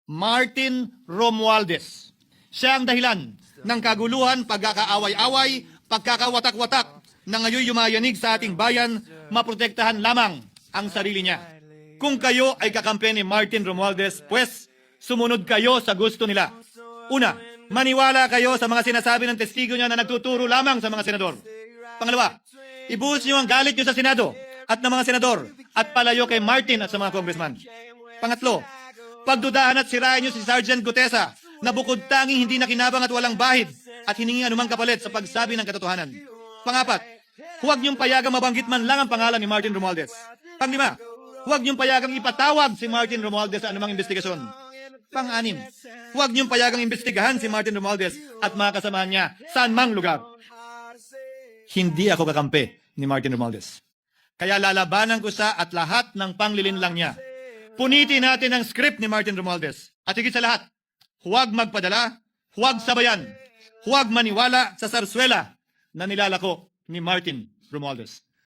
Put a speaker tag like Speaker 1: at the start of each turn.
Speaker 1: Martin Romualdez. Siya ang dahilan ng kaguluhan, pagkakaaway-away, pagkakawatak-watak na ngayon yumayanig sa ating bayan, maprotektahan lamang ang sarili niya. Kung kayo ay kakampi ni Martin Romualdez, pues sumunod kayo sa gusto nila. Una, maniwala kayo sa mga sinasabi ng testigo niya na nagtuturo lamang sa mga senador. Pangalawa, ibuhos niyo ang galit niyo sa Senado at ng mga senador at palayo kay Martin at sa mga congressman. Pangatlo, pagdudahan at sirain niyo si Sergeant Gutesa na bukod tanging hindi nakinabang at walang bahid at hiningi anumang kapalit sa pagsabi ng katotohanan. Pangapat, huwag niyong payagang mabanggit man lang ang pangalan ni Martin Romualdez. Panglima, huwag niyong payagang ipatawag si Martin Romualdez sa anumang investigasyon. Pang-anim, huwag niyong payagang imbestigahan si Martin Romualdez at mga kasamahan niya saan mang lugar. Hindi ako kakampi ni Martin Romualdez. Kaya lalabanan ko sa at lahat ng panglilinlang niya. Punitin natin ang script ni Martin Romualdez. At higit sa lahat, huwag magpadala, huwag sabayan, huwag maniwala sa sarswela na nilalako ni Martin Romualdez.